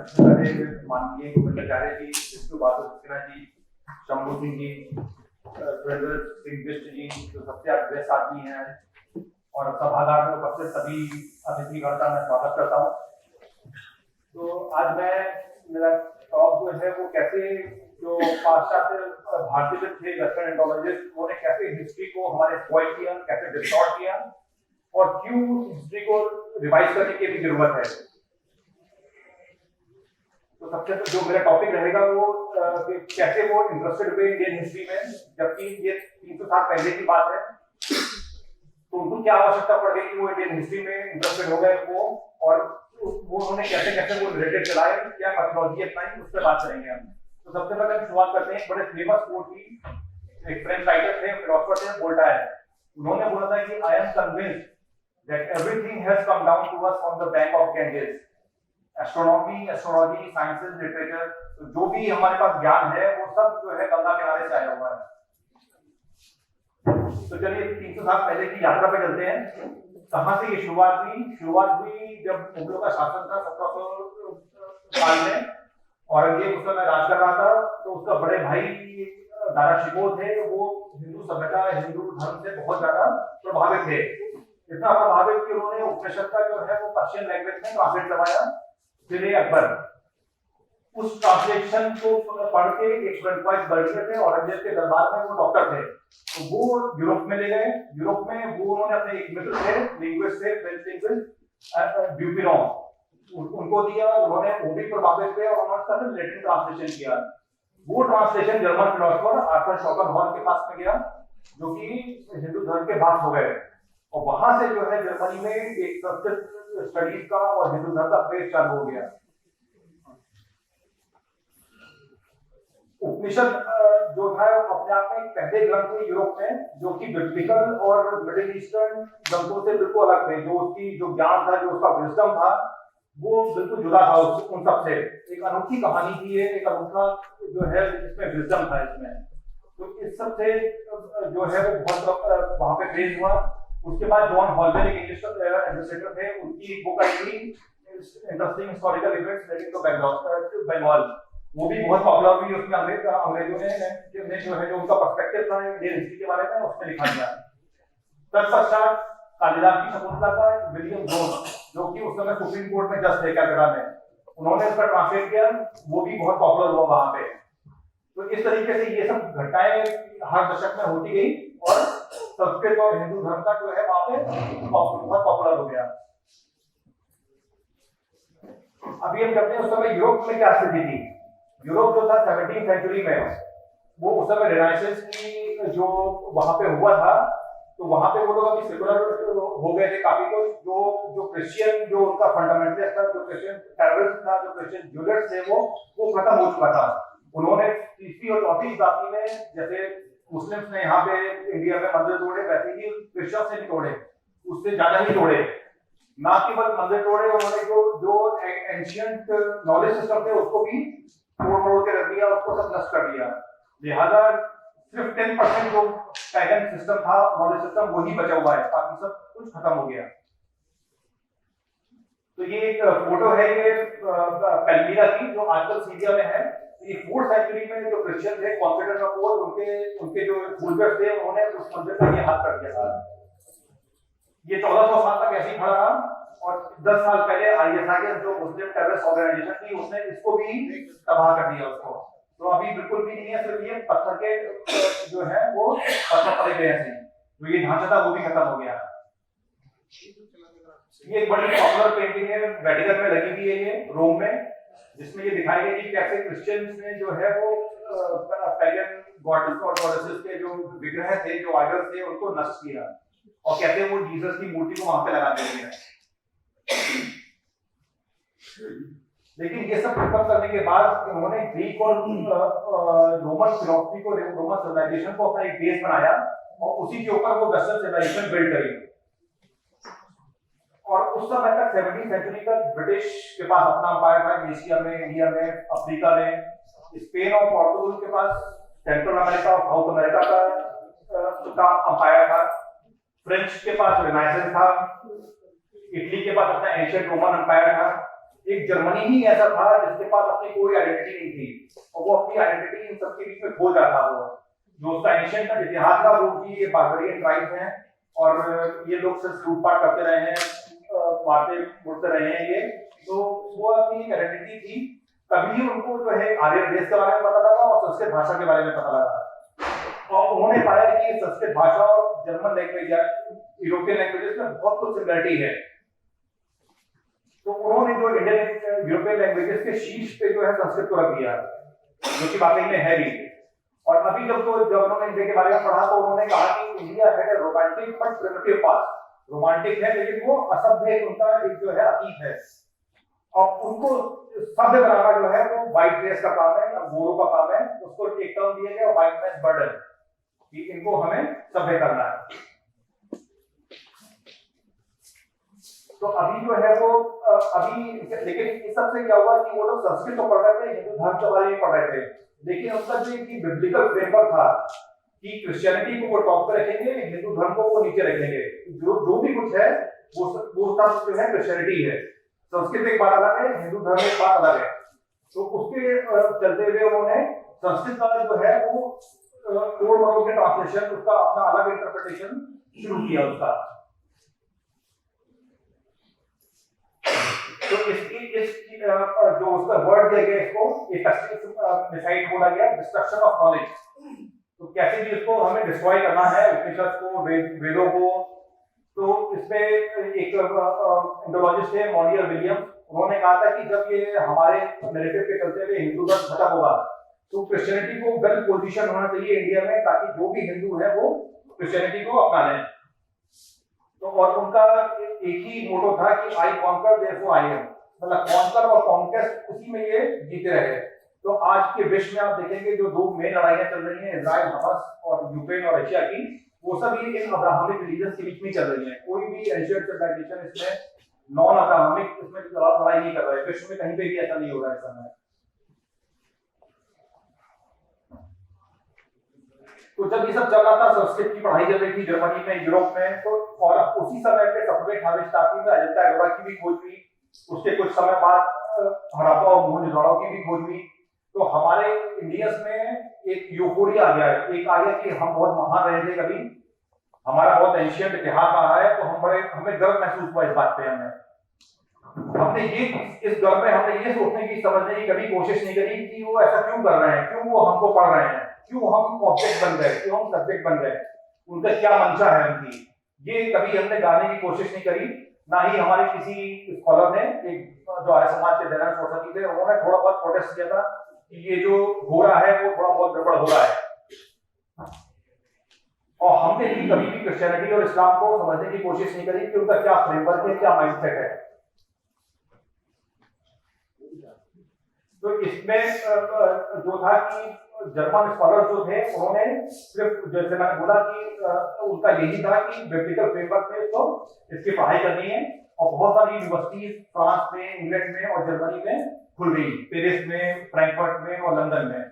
सबसे पहले माननीय गोविंदाचार्य जी, विष्णु बहादुर सिन्हा जी, शंभू सिंह जी, सुरेंद्र सिंह बिष्ट जी, जो सबसे अग्रस्त आदमी हैं, और सभागार में उपस्थित सभी अतिथिगण का मैं स्वागत करता हूँ। तो आज मेरा टॉक जो है वो कैसे जो पाश्चात्य भारतीय थे वेस्टर्न एंथोलॉजिस्ट, उन्होंने कैसे हिस्ट्री को हमारे स्पॉइल किया, कैसे डिस्टॉर्ट किया और क्यों हिस्ट्री को रिवाइज करने की भी जरूरत है। तो सबसे जो मेरा टॉपिक रहेगा वो कैसे वो इंटरेस्टेड हुए इंडियन हिस्ट्री में, जबकि ये 300 साल पहले की बात है। तो उनको क्या आवश्यकता पड़ गई कि वो इंडियन हिस्ट्री में इंटरेस्टेड हो गए वो, और वो उन्होंने कैसे कैसे वो रिलेटेड चलाए, क्या मेथोडोलॉजी अपनाई, उस पर बात करेंगे हम। तो सबसे पहले हम शुरुआत करते हैं बड़े फेमस कोट की। एक फ्रेंच राइटर थे, फिलोसोफर थे, वोल्टायर। उन्होंने बोला था कि I am convinced that everything has come down to us from the bank of Ganges. Astronomy, astrology, sciences, literature, तो जो भी हमारे पास ज्ञान है वो सब जो है गंगा किनारे से आया हुआ है। तो चलिए 300 साल पहले की यात्रा पे चलते हैं। कहां से ये शुरुआत हुई जब मुगलों का शासन था 1700 साल में। औरंगजेब उस समय राज कर रहा था, तो उसका बड़े भाई दारा शिकोह थे, वो हिंदू सभ्यता, हिंदू धर्म से बहुत ज्यादा प्रभावित थे। इतना प्रभावित कि उन्होंने उपनिषद का जो है वो पर्शियन लैंग्वेज में ट्रांसलेट करवाया। फिर अकबर उस ट्रांसलेशन को पढ़ के एक स्टूडेंट वाइज बर्डियर थे, औरंगजेब के दरबार में वो डॉक्टर थे, तो वो यूरोप में ले गए। यूरोप में वो उन्होंने अपने एक मित्र थे, लिंग्विस्ट थे, फ्रेंच लिंग्विस्ट ड्यूपिरॉन, उनको दिया। उन्होंने वो भी प्रभावित हुए और उन्होंने लैटिन ट्रांसलेशन किया। वो translation German philosopher Arthur Schopenhauer के पास में गया, जो कि हिंदू धर्म के बाद हो गए। और वहां से जो है जर्मनी में एक संस्कृत स्टडीज का और हिंदू धर्म का क्रेज चालू हो गया। उपनिषद जो था अपने आप में पहले ग्रंथ थे यूरोप में, जो कि बिब्लिकल और मिडिल ईस्टर्न ग्रंथों से बिल्कुल अलग थे। जो उसकी जो ज्ञान था, जो उसका विजडम था, वो बिल्कुल जुदा था उन सब से। एक अनोखी कहानी थी, एक अनोखा जो है इसमें विजडम था इसमें। तो इस सब से जो है वो बहुत वहां पे क्रेज हुआ। उसके बाद जॉन हॉलवेल एक इंग्लिश एडमिनिस्ट्रेटर थे, उनकी बुक आई थी interesting historical events related to Bengal. वो भी बहुत पॉपुलर हुई। उसमें अंग्रेजों ने जो है जो उनका पर्सपेक्टिव था इंडियन हिस्ट्री के बारे में, उसमें लिखा गया। तत्पश्चात कालिदास की शकुंतला का विलियम जोन्स, जो कि उस समय सुप्रीम कोर्ट में जज थे कलकत्ता में, उन्होंने इसका ट्रांसलेट किया। वो भी बहुत पॉपुलर हुआ वहां पे। तो इस तरीके से ये सब घटनाएं हर दशक में होती गई और संस्कृत और हिंदू धर्म का जो है वहां पे बहुत पॉपुलर हो गया। अभी हम करते हैं उस समय यूरोप में क्या स्थिति थी। यूरोप जो था 17वीं सेंचुरी में, वो उस समय रिनाइसेंस की जो वहां पे हुआ था, तो वहां पे वो लोग अभी सेकुलर हो गए थे काफी। तो जो क्रिश्चियन जो उनका फंडामेंटलिस्ट था, जो क्रिश्चियन टेररिस्ट था, जो क्रिश्चियन ड्यूलिस्ट थे, वो खत्म हो चुका था। उन्होंने 3वीं और 4वीं शताब्दी में जैसे मुस्लिम्स ने यहाँ पे इंडिया में मंदिर तोड़े, वैसे ही क्रिश्चियंस ने भी तोड़े, उससे ज्यादा ही तोड़े। ना केवल मंदिर तोड़े, उन्होंने जो एंशिएंट नॉलेज सिस्टम थे उसको भी तोड़ के रख दिया, उसको सब नष्ट कर दिया। लिहाजा सिर्फ 10% जो पैगन सिस्टम था, नॉलेज सिस्टम, वही बचा हुआ है, बाकी सब कुछ खत्म हो गया। तो ये एक फोटो है ये पैल्मीरा की, जो आजकल सीरिया में है। ये 4th सेंचुरी में जो क्रिश्चियन थे, कॉन्फिडेंस ऑफ पोल, उनके जो रूलर्स थे, उन्होंने उस मंदिर का ये हाल कर दिया था। ये 1400 साल तक ऐसे ही खड़ा रहा। और 10 साल पहले आईएसआईएस जो मुस्लिम टेररिस्ट ऑर्गेनाइजेशन थी, उसने इसको भी तबाह कर दिया उसको। तो अभी बिल्कुल भी नहीं है, सिर्फ ये पत्थर के जो है वो पत्थर पड़े गए हैं। तो ये ढांचा था वो भी खत्म हो गया। ये एक बड़ी पॉपुलर पेंटिंग है, वेटिकन में लगी हुई है ये, रोम में, जिसमें ये दिखाई गई कि कैसे क्रिश्चियंस ने जो है वो पैगन गॉडेस और गॉडेसेस के जो विग्रह थे, जो आइडल्स थे, उनको नष्ट किया और कहते वो जीसस की मूर्ति को वहां पे लगा दिया। लेकिन ये सब खत्म करने के बाद उन्होंने ग्रीक और रोमन फिलॉसफी को, रोमन सिविलाइजेशन को अपना एक बेस बनाया और उसी के ऊपर वो वेस्टर्न सिविलाइजेशन बिल्ड करी। और उस समय तक 17वीं सेंचुरी तक ब्रिटिश के पास अपना अंपायर था, एशिया में, इंडिया में, अफ्रीका में। स्पेन और पोर्तुगल के पास सेंट्रल अमेरिका और साउथ अमेरिका का अंपायर था। फ्रेंच के पास रिनाइसेंस था। इटली के पास अपना एंशिएंट रोमन अंपायर था। एक जर्मनी ही ऐसा था जिसके पास अपनी कोई आइडेंटिटी नहीं थी और वो अपनी आइडेंटिटी इन सबके बीच में खो जाता था। वो जो उसका एंशिएंट का इतिहास था वो भी ये बारबेरियन ट्राइब्स हैं और ये लोग सिर्फ लूटपाट करते रहे हैं, मारते मुड़ते रहे हैं ये, तो वो अपनी आइडेंटिटी थी। तभी उनको जो है आर्य देश के बारे में पता लगा और संस्कृत भाषा के बारे में पता लगा और उन्होंने पाया कि संस्कृत भाषा और जर्मन लैंग्वेज या यूरोपियन लैंग्वेजेस में बहुत कुछ सिमिलरिटी है। तो उन्होंने जो इंडियन यूरोपियन लैंग्वेजेस के शीर्ष पे जो है संस्कृत को रख दिया, जो कि वाकई में है भी। और अभी जब उन्होंने इंडिया के बारे में पढ़ा तो उन्होंने कहा कि इंडिया है romantic but primitive past, romantic है लेकिन वो असभ्य, उनका एक जो है अतीत है और उनको सभ्य बनाना जो है वो व्हाइट रेस का काम है, गोरों का काम है। उसको एक टर्म दिया गया व्हाइट मैन बर्डन, कि इनको हमें सभ्य करना है। तो अभी जो है वो अभी लेकिन इस सबसे क्या हुआ कि वो लोग संस्कृत तो पढ़ रहे थे, हिंदू धर्म के बारे में पढ़ रहे थे, लेकिन उनका जो एक बिब्लिकल फ्रेमवर्क था कि क्रिश्चियनिटी को वो टॉप पे रखेंगे, हिंदू धर्म को वो नीचे रखेंगे, जो भी कुछ है वो सब जो है क्रिश्चियनिटी है। संस्कृत एक बात अलग है, हिंदू धर्म एक बात अलग है। तो उसके चलते हुए उन्होंने संस्कृत का जो है वो तोड़ मरोड़ के ट्रांसलेशन, उसका अपना अलग इंटरप्रिटेशन शुरू किया उसका। तो इसकी जो उसका वर्ड दिया गया इसको एक डिसाइड बोला गया, डिस्ट्रक्शन ऑफ नॉलेज। तो कैसे भी इसको हमें डिस्ट्रॉय करना है उपनिषद को, वेदों को। तो इसमें एक इंडोलॉजिस्ट है मॉनियर विलियम्स, उन्होंने कहा था कि जब ये हमारे नैरेटिव पे चलते हुए हिंदू धर्म खत्म होगा तो क्रिश्चियनिटी को वेल पोजीशन होना चाहिए इंडिया में, ताकि जो भी हिंदू है वो क्रिश्चियनिटी को अपना लें। तो और उनका एक ही मोटो था कि आई कॉन्कर देयरफॉर आई एम, मतलब कॉन्कर और कॉन्क्वेस्ट उसी में ये जीते रहे। तो आज के विश्व में आप देखेंगे जो दो मेन लड़ाइयां चल रही हैं, इजराइल हमास और यूक्रेन और रशिया की, वो सब ये इन अब्राहमिक रिलीजन के बीच में चल रही है। कोई भी एंशिएंट सिविलाइजेशन इसमें नॉन अब्राहमिक इसमें लड़ाई नहीं कर रहा है, विश्व में कहीं पे भी ऐसा नहीं हो रहा है इस समय। तो जब ये सब चल रहा था, संस्कृत की पढ़ाई चल रही थी जर्मनी में, यूरोप में, तो और उसी समय पे 7वें 18वें शताब्दी में अजंता एलोरा की भी खोज हुई। उसके कुछ समय बाद हड़प्पा और मोहनजोदड़ो की भी खोज हुई। तो हमारे इंडियंस में एक यूफोरिया आ गया, एक आ गया कि हम बहुत महान रहे थे, कभी हमारा बहुत एंशिएंट इतिहास रहा है, तो हमें गर्व महसूस हुआ इस बात पे। हमने ये इस गर्व में हमने ये सोचने की, समझने की कभी कोशिश नहीं करी कि वो ऐसा क्यों कर रहे हैं, क्यों वो हमको पढ़ रहे हैं, क्यों हम ऑब्जेक्ट बन गए, क्यों हम सब्जेक्ट बन गए, उनका क्या मंशा है उनकी, ये कभी हमने जानने की कोशिश नहीं करी। ना ही हमारे किसी स्कॉलर ने, एक जो आर्य समाज के दयानंद सरस्वती थे, उन्होंने थोड़ा बहुत प्रोटेस्ट किया था कि ये जो हो रहा है वो थोड़ा बहुत गड़बड़ हो रहा है। और हमने भी कभी भी क्रिश्चियनिटी और इस्लाम को समझने की कोशिश नहीं करी कि उनका क्या फ्रेमवर्क है, क्या माइंडसेट है। तो इसमें जो था कि जर्मन स्कॉलर जो थे उन्होंने सिर्फ, जैसे मैंने बोला कि उनका यही था कि बिब्लिकल फ्रेमवर्क में तो इसकी पढ़ाई करनी है। और बहुत सारी यूनिवर्सिटीज फ्रांस में, इंग्लैंड में और जर्मनी में खुल गई, पेरिस में, फ्रैंकफर्ट में और लंदन में।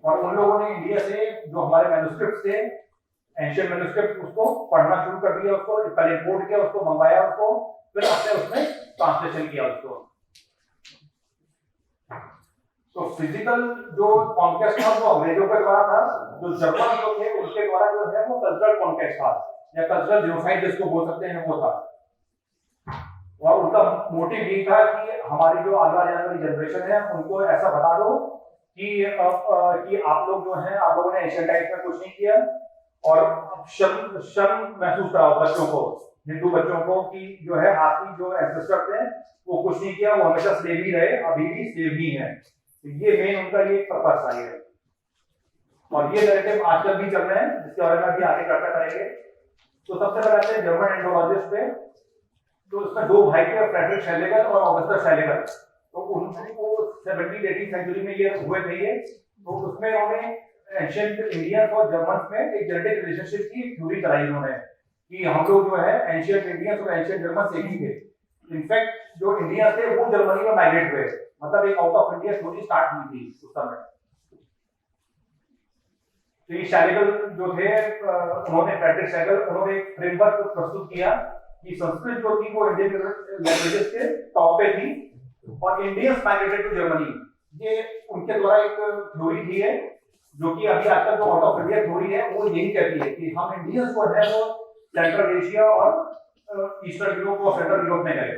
और उन लोगों ने इंडिया से जो हमारे मैन्युस्क्रिप्ट थे, एंशिएंट मैन्युस्क्रिप्ट, उसको पढ़ना शुरू कर दिया, उसको पहले इंपोर्ट किया, उसको मंगवाया, उसको फिर आपने उसमें ट्रांसलेशन किया उसको। तो फिजिकल जो कॉन्क्वेस्ट था वो अंग्रेजों के द्वारा था, जो जर्मन लोग थे उनके द्वारा जो है वो कल्चरल कॉन्क्वेस्ट था, या कल्चरल जेनोसाइड जिसको बोल सकते हैं वो था। और उनका मोटिव ये था कि हमारी जो आगे आने वाली जनरेशन है उनको ऐसा बता दो कि आप लोग जो हैं, आप लोगों ने एशियन टाइम्स में कुछ नहीं किया, और शर्म महसूस कराओ बच्चों को, हिंदू बच्चों को, कि जो है आपकी जो एंसेस्टर थे वो कुछ नहीं किया, वो हमेशा स्लेव ही रहे, अभी भी स्लेव ही है। ये मेन उनका ये पर्पस था ये। और ये नैरेटिव आजकल भी चल रहे हैं, जिसके बारे में भी आगे चर्चा करेंगे। तो सबसे पहले आते हैं जर्मन एंडोलॉजिस्ट पे। तो इसमें दो भाई थे, फ्रेडरिक शैलेगर और ऑगस्टस शैलेगर। तो उनको 17th-18th सेंचुरी में ये हुए थे ये। तो उसमें उन्होंने एंशिएंट इंडियंस और जर्मन्स में एक जेनेटिक रिलेशनशिप की थ्योरी चलाई उन्होंने, कि हम लोग जो है एंशिएंट इंडियंस और एंशिएंट जर्मन्स एक ही थे। इनफैक्ट जो इंडियंस थे वो जर्मनी में माइग्रेट हुए, मतलब एक out of India theory start हुई थी उस समय। तो ये शैलेगर जो थे, उन्होंने फ्रेडरिक शैलेगर, उन्होंने एक फ्रेमवर्क प्रस्तुत किया कि संस्कृत जो थी वो इंडियन लैंग्वेजेस के टॉप पे थी, और इंडियंस माइग्रेटेड टू जर्मनी, ये उनके द्वारा एक थ्योरी थी है, जो कि अभी आजकल जो आउट ऑफ इंडिया थ्योरी है वो यही कहती है कि हम इंडियंस को है वो सेंट्रल एशिया और ईस्टर्न यूरोप और सेंट्रल यूरोप में गए।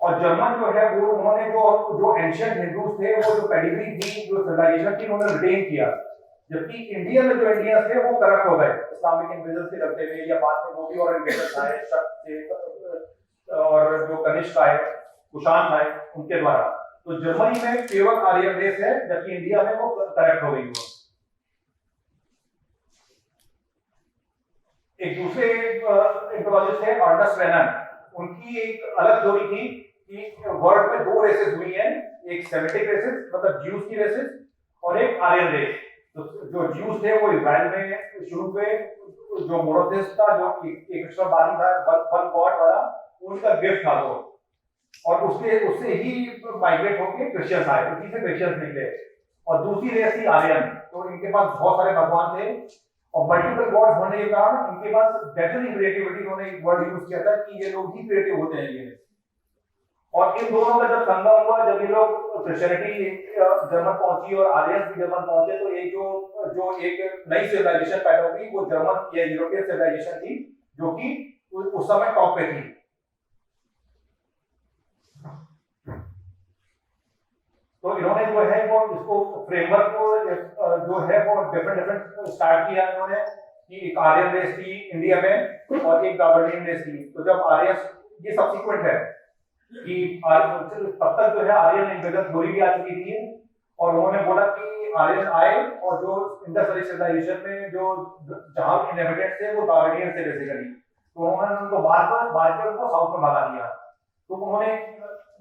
और जर्मन जो है वो उन्होंने जो जो एंशिएंट हिंदूज थे, वो जो पेडिग्री थी, जो सिविलाइजेशन थी, उन्होंने रिटेन किया। जबकि इंडिया में जो इंडियंस थे वो करप्ट हो गए इस्लामिक इन्वेजन से डरते हुए, या बाद में वो भी और इन्वेजर्स आए, शक से और जो कनिष्क आए, कुषाण आए, उनके द्वारा। तो जर्मनी में केवल आर्यन रेस है, जबकि इंडिया में वो करप्ट हो गई वो। एक दूसरे एंथ्रोपोलॉजिस्ट थे अर्नेस्ट रेनन, उनकी एक अलग थ्योरी थी कि वर्ल्ड में दो रेसेस हुई हैं, एक सेमेटिक रेसेस मतलब ज्यूज की रेसेस और एक आर्यन रेस। तो जो ज्यूज थे वो इजराइल में शुरू हुए, जो मोनोथेइस्ट था, जो एक ईश्वरवादी था, वन गॉड वाला, उनका गिफ्ट था वो, और उससे ही माइग्रेट होकर क्रिश्चियंस आए, उसी से क्रिश्चियंस निकले। और दूसरी रेस थी आर्यन, तो इनके पास बहुत सारे भगवान थे और मल्टीपल गॉड्स होने के कारण इनके पास डेफिनेटली क्रिएटिविटी, उन्होंने एक वर्ड यूज किया था कि ये लोग ही क्रिएटिव होते हैं ये। और इन दोनों का जब संगम हुआ, जब ये लोग क्रिश्चियनिटी जर्मन पहुंची और आर्यंस भी जर्मन पहुंचे, तो एक जो एक नई सिविलाइजेशन पैदा हुई, वो जर्मन या यूरोपियन सिविलाइजेशन थी, जो कि उस समय टॉप पे थी। तो इन्होंने जो है वो इसको फ्रेमवर्क को जो है वो डिफरेंट स्टार्ट किया इन्होंने, कि एक आर्यन रेस थी इंडिया में और एक गाबर्डियन रेस थी। तो जब आर्यन, ये सब्सिक्वेंट है कि तब तक जो है आर्यन इन्वेजन थ्योरी भी आ चुकी थी, और उन्होंने बोला कि आर्यन आए और जो इंडस वैली सिविलाइजेशन में जो जहां इनहेबिटेंट्स थे वो गाबर्डियन थे बेसिकली, तो उन्होंने उनको मार के उनको साउथ में भगा दिया। तो उन्होंने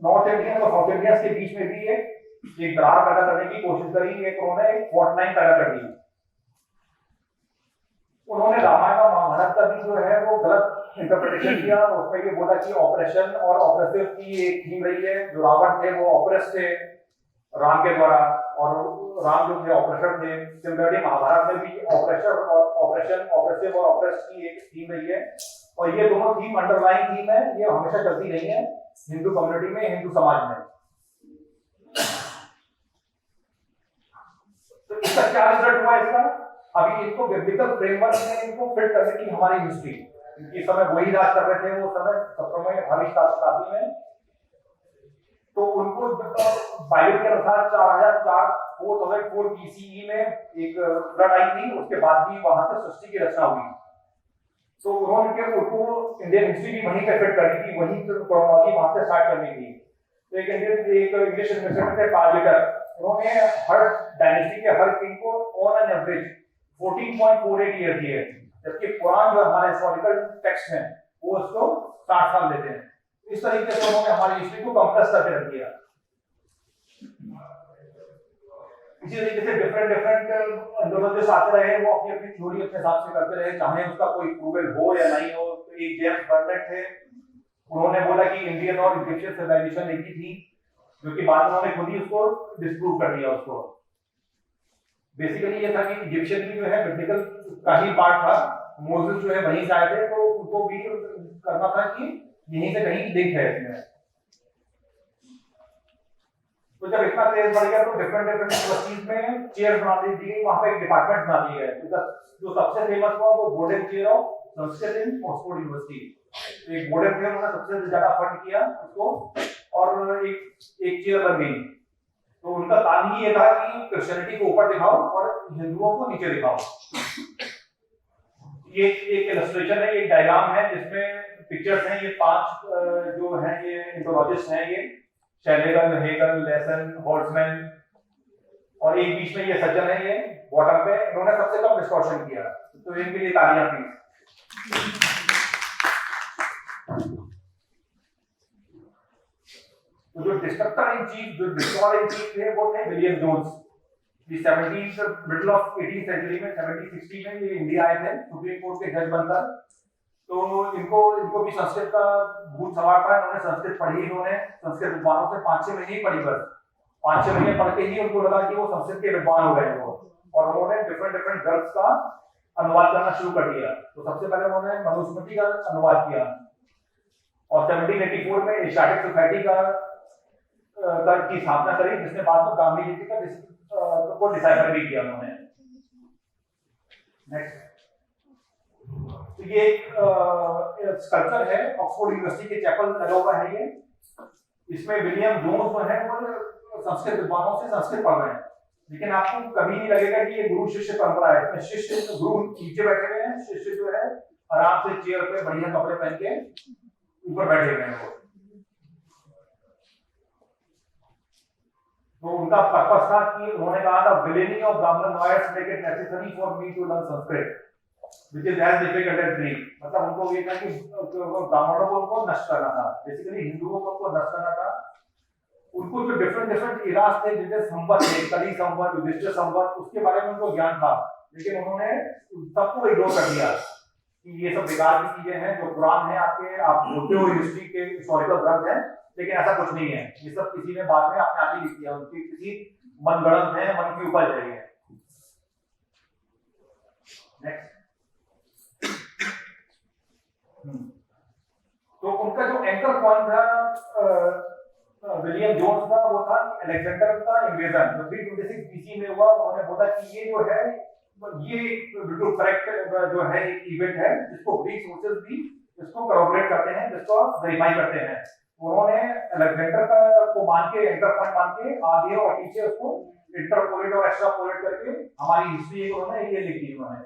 नॉर्थ इंडियन और साउथ इंडियंस के बीच में भी एक दरार पैदा करने की कोशिश करी, उन्होंने एक फॉल्ट लाइन पैदा कर दी। उन्होंने रामायण और महाभारत का भी जो है वो गलत इंटरप्रिटेशन किया, उसमें ये बोला कि ऑपरेशन और ऑपरेसिव की एक थीम रही है, जो रावण थे वो ऑपरेस थे राम के द्वारा, और राम जो थे ऑपरेशन थे। सिमिलरली महाभारत में भी ऑपरेशन ऑपरेसिव और ऑपरेस की एक थीम रही है, और ये दोनों थीम अंडरलाइन थीम है, ये हमेशा चलती रही है हिंदू कम्युनिटी में, हिंदू समाज में। तो इसका क्या रिजल्ट हुआ इसका? अभी इनको बिब्लिकल फ्रेमवर्क में इनको फिट करने की हमारी हिस्ट्री, क्योंकि समय वही राज कर रहे थे वो समय 17वें हरीश शताब्दी में, तो उनको बाइबल के अनुसार 4004 BCE में एक फ्लड आई थी, उसके बाद भी वहां से सृष्टि की रचना हुई। तो उन्होंने उनको इंडियन हिस्ट्री भी वहीं पे फिट करनी थी, वहीं क्रोनोलॉजी वहां से स्टार्ट करनी थी। तो एक इंग्लिश इन्वेस्टर थे पार्लिटर, उन्होंने हर डायनेस्टी के हर किंग को ऑन एन एवरेज 14.48 ईयर दिए, जबकि पुराण जो हमारे हिस्टोरिकल टेक्स्ट हैं वो उसको 60 साल देते हैं। इस तरीके से उन्होंने हमारी हिस्ट्री को कंप्रेस करके रख दिया। इसी तरीके से डिफरेंट एंथ्रोपोलॉजिस्ट आते रहे, वो अपनी अपनी थ्योरी अपने हिसाब से करते रहे, चाहे उसका कोई प्रूवल हो या नहीं हो। तो एक जेम्स बर्नेट थे, उन्होंने बोला कि इंडियन और इजिप्शियन सिविलाइजेशन एक ही थी, जो कि बाद में उन्होंने खुद ही उसको डिस्प्रूव कर दिया उसको। बेसिकली ये था कि इजिप्शियन भी जो है बिब्लिकल का ही पार्ट था, मोसेस जो है वहीं से आए थे, तो उनको भी करना था कि यहीं से कहीं लिंक है इसमें। तो जब इतना क्रेज बढ़ गया तो डिफरेंट यूनिवर्सिटीज में चेयर बना दी गई, वहां पे एक डिपार्टमेंट बना दिए गए। तो जो सबसे फेमस हुआ वो golden chair of Sanskrit in Oxford university. एक गोल्डन चेयर उन्होंने सबसे ज्यादा फंड किया उसको, और एक चेयर बन गई। तो उनका काम ही ये था कि क्रिश्चियनिटी को ऊपर दिखाओ और हिंदुओं को नीचे दिखाओ। ये एक इलस्ट्रेशन है, एक डायग्राम है जिसमें पिक्चर्स हैं, ये 5 जो हैं ये एंथ्रोपोलॉजिस्ट हैं, ये शेलेगल, हेगल, लेसन, होल्ट्जमैन, और एक बीच में ये सज्जन है, ये बॉटम पे, इन्होंने सबसे कम डिस्टॉर्शन किया, तो इनके लिए तालियां प्लीज। तो जो डिस्ट्रक्टर इन चीफ, जो डिस्ट्रॉयर इन चीफ थे, वो थे William Jones. Middle of 18th century में 1760 में ये इंडिया आए थे सुप्रीम कोर्ट के जज बनकर। तो इनको भी संस्कृत का भूत सवार था, इन्होंने संस्कृत पढ़ी, इन्होंने संस्कृत विद्वानों से 5-6 महीने ही पढ़ी, बस 5-6 महीने पढ़ के ही उनको लगा कि वो संस्कृत के विद्वान हो गए वो, और उन्होंने डिफरेंट ग्रंथ का अनुवाद करना शुरू कर दिया। तो सबसे पहले उन्होंने मनुस्मृति का अनुवाद किया, और 1784 में एशियाटिक सोसाइटी की स्थापना करी, जिसने बाद में ब्राह्मी लिपि को डिसाइफर भी किया उन्होंने। नेक्स्ट, तो ये एक स्कल्पचर है, ऑक्सफोर्ड यूनिवर्सिटी के चैपल लगा हुआ है ये। इसमें विलियम जोन्स जो है वो संस्कृत विद्वानों से संस्कृत पढ़ रहे हैं, लेकिन आपको कभी नहीं लगेगा कि ये गुरु शिष्य परंपरा है। इसमें शिष्य गुरु नीचे बैठे हुए हैं, शिष्य जो है आराम से चेयर पे बढ़िया कपड़े पहन के ऊपर बैठे हुए हैं वो। तो उनका पर्पस था कि उन्होंने कहा था villainy of Brahmin lawyers make it necessary for me to learn Sanskrit which is as difficult as Greek. मतलब उनको ये था कि ब्राह्मणों को उनको नष्ट करना था, बेसिकली हिंदुओं को उनको नष्ट करना था। उनको जो डिफरेंट इराज थे, जैसे संवत थे, कली संवत, युधिष्ठिर संवत, उसके बारे में उनको ज्ञान था, लेकिन उन्होंने सबको इग्नोर कर दिया कि ये सब बेकार की चीजें हैं। जो कुरान है आपके, आप बोलते हो हिस्ट्री के हिस्टोरिकल ग्रंथ है, लेकिन ऐसा कुछ नहीं है। ये सब किसी ने बाद में अपने आप ही लिख दिया, उनकी किसी मनगढ़ंत है, मन की उपज है ये। नेक्स्ट, तो उनका जो एंकर पॉइंट था विलियम जोन्स का, वो था अलेक्जेंडर का इन्वेजन जो 326 बीसी में हुआ। उन्होंने बोला कि ये जो है ये बिल्कुल करेक्ट जो है एक इवेंट है, जिसको ग्रीक सोर्सेज भी इसको कॉर्पोरेट करते हैं, जिसको वेरीफाई करते हैं। उन्होंने अलेक्जेंडर को मान के, एंकर पॉइंट मान के आगे और पीछे उसको इंटरपोलेट और एक्स्ट्रापोलेट करके हमारी हिस्ट्री उन्होंने ये लिख दी उन्होंने।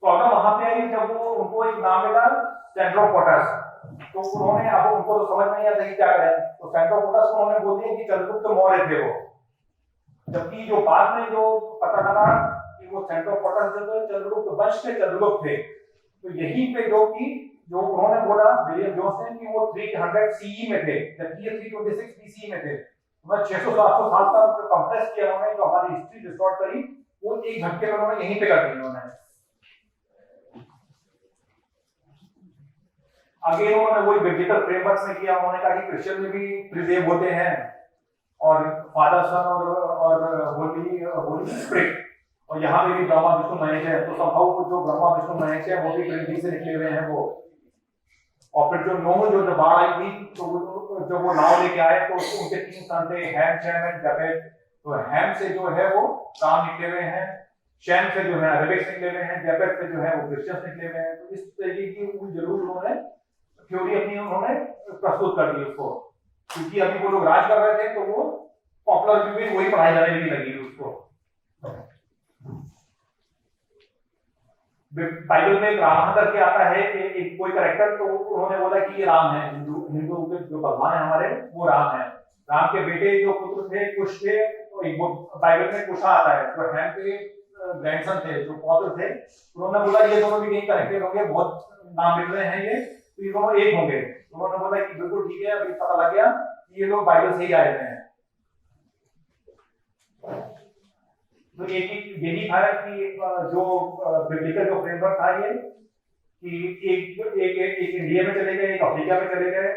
तो अगर वहां पे आई, जब वो उनको एक नाम मिला सेंड्रोपोटस, तो उन्होंने, अब उनको तो समझ नहीं आता कि क्या करें, तो सेंड्रोपोटस को उन्होंने बोल दिया कि चंद्रगुप्त मौर्य थे वो। जबकि जो बाद में जो पता चला कि वो सेंड्रोपोटस जो थे चंद्रगुप्त वंश के चंद्रगुप्त थे। तो यहीं पे जो उन्होंने बोला विलियम जोन्स ने कि वो 300 सीई में थे, जबकि ये 326 बीसी में थे। मतलब 600-700 साल तक कंप्रेस किया उन्होंने, जो हमारी हिस्ट्री डिस्टॉर्ट करी, वो एक झटके में उन्होंने यहीं पे कर दी उन्होंने। आगे उन्होंने वही बिब्लिकल फ्रेमवर्क में किया। उन्होंने कहा कि क्रिश्चियन में भी प्रिजेव होते हैं, और फादर सन और होली स्पिरिट, और यहाँ पे भी ब्रह्मा विष्णु महेश है। तो संभव जो ब्रह्मा विष्णु महेश है वो भी ट्रिनिटी से निकले हुए हैं वो। और फिर जो नोह जो बाढ़ आई थी, तो जब वो नाव लेके आए तो उनके 3 सन थे, हैम, शैम एंड जपेत। तो हैम से जो है वो राम निकले हुए हैं, शैम से जो है अरेबिक्स निकले हुए हैं, जपेत से जो है वो क्रिश्चियंस निकले हुए हैं। तो इस तरीके की जरूर उन्होंने थ्योरी अपनी उन्होंने प्रस्तुत कर दी उसको, क्योंकि अभी वो लोग राज कर रहे थे, तो वो पॉपुलर व्यू में वही पढ़ाई जाने भी लगी उसको। बाइबल में एक राम करके आता है, एक कोई कैरेक्टर, तो उन्होंने बोला कि ये राम है, हिंदू के जो भगवान है हमारे, वो राम है। राम के बेटे जो पुत्र थे कुश थे, तो एक बाइबल में कुशा आता है, जो हैम के ग्रैंडसन थे, जो पौत्र थे। उन्होंने बोला ये दोनों भी कहीं कनेक्टेड होंगे, बहुत नाम मिल रहे हैं ये, तो ये दोनों एक होंगे। उन्होंने बोला कि बिल्कुल ठीक है, अभी पता लग गया कि ये लोग बाइबल से ही आए हुए हैं। तो यही था कि जो बिब्लिकल जो फ्रेमवर्क था ये, कि एक इंडिया में चले गए, एक अफ्रीका में चले गए,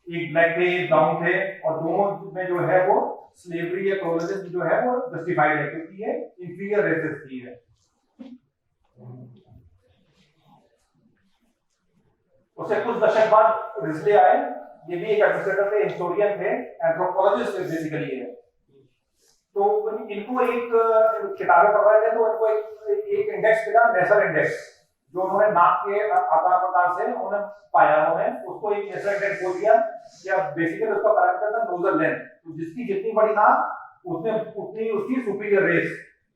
एक ब्लैक थे, एक ब्राउन थे, और दोनों में जो है वो स्लेवरी या कॉलोनिज्म जो है वो जस्टिफाइड है, क्योंकि ये इंफीरियर रेसेस थी है। उससे कुछ दशक बाद रिस्ले आए, ये भी एक एडमिनिस्ट्रेटर थे, हिस्टोरियन थे, एंथ्रोपोलॉजिस्ट बेसिकली है। तो इनको एक किताबें पढ़ रहे थे, तो इनको एक इंडेक्स मिला, नेसल इंडेक्स, जो उन्होंने नाक के आकार प्रकार से उन्होंने पाया। उन्होंने उसको एक नेसल इंडेक्स बोल दिया, या बेसिकली उसका पैरामीटर था नोजल लेंथ। तो जिसकी जितनी बड़ी नाक उतनी उसकी सुपीरियर रेस,